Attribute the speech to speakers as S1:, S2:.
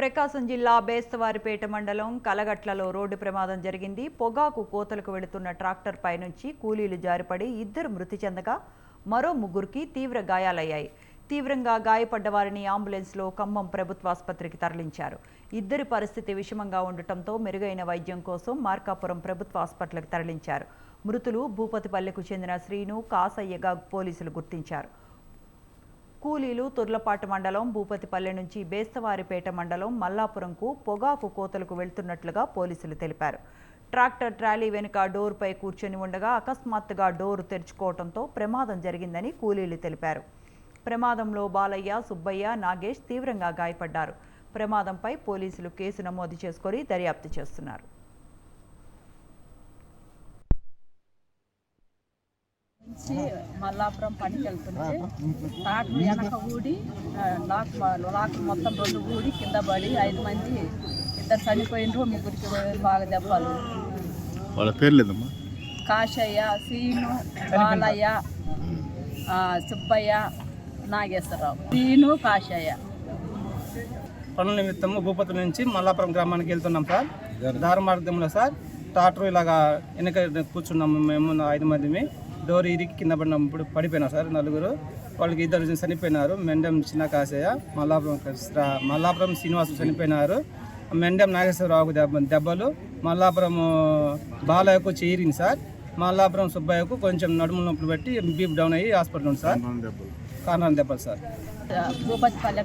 S1: ప్రకాశం జిల్లా బేస్తవారిపేట మండలం కలగట్లలో రోడ్డు ప్రమాదం జరిగింది. పొగాకు కోతలకు వెళుతున్న ట్రాక్టర్ పై నుంచి కూలీలు జారిపడి ఇద్దరు మృతి చెందగా మరో ముగ్గురికి తీవ్ర గాయాలయ్యాయి. తీవ్రంగా గాయపడ్డ వారిని అంబులెన్స్లో ఖమ్మం ప్రభుత్వాసుపత్రికి తరలించారు. ఇద్దరి పరిస్థితి విషమంగా ఉండటంతో మెరుగైన వైద్యం కోసం మార్కాపురం ప్రభుత్వ ఆసుపత్రికి తరలించారు. మృతులు భూపతిపల్లెకు చెందిన శ్రీను, కాసయ్యగా పోలీసులు గుర్తించారు. కూలీలు తుర్లపాటు మండలం భూపతిపల్లె నుంచి బేస్తవారిపేట మండలం మల్లాపురంకు పొగాకు కోతలకు వెళ్తున్నట్లుగా పోలీసులు తెలిపారు. ట్రాక్టర్ ట్రాలీ వెనుక డోర్పై కూర్చొని ఉండగా అకస్మాత్తుగా డోరు తెరుచుకోవడంతో ప్రమాదం జరిగిందని కూలీలు తెలిపారు. ప్రమాదంలో బాలయ్య, సుబ్బయ్య, నాగేష్ తీవ్రంగా గాయపడ్డారు. ప్రమాదంపై పోలీసులు కేసు నమోదు చేసుకొని దర్యాప్తు చేస్తున్నారు.
S2: మల్లాపురం పనికి వెళ్తుంటే ట్రాక్టర్ వెనక ఊడి లాక్ మొత్తం రెండు ఊడి కింద పడి 5 మంది, ఇద్దరు చనిపోయినరు, ముగ్గురికి బాగా దెబ్బలు.
S3: వాళ్ళ పేర్లేదమ్మా?
S2: కాశయ్య, సీను, బాలయ్య, సుబ్బయ్య, నాగేశ్వరరావు. సీను, కాశయ్య.
S4: పనుల నిమిత్తము భూపతి నుంచి మల్లాపురం గ్రామానికి వెళ్తున్నాం సార్. దారి మార్గంలో సార్ ట్రాక్టర్ ఇలాగా వెనక కూర్చున్నాము మేము 5 మందిని. డోర్ ఇరికి కింద పడినప్పుడు పడిపోయినారు సార్ నలుగురు. వాళ్ళకి ఇద్దరు చనిపోయినారు. మెండెం చిన్న కాసయ్య, మల్లాపురం శ్రీనివాసు చనిపోయినారు. మెండెం నాగేశ్వరరావుకు దెబ్బలు. మల్లాపురం బాలయ్యకు చేరింది సార్. మల్లాపురం సుబ్బయ్యకు కొంచెం నడుము నొప్పులు పెట్టి బీప్ డౌన్ అయ్యి హాస్పిటల్ ఉంది సార్. కారణం దెబ్బలు సార్.
S2: భూపతిపల్లె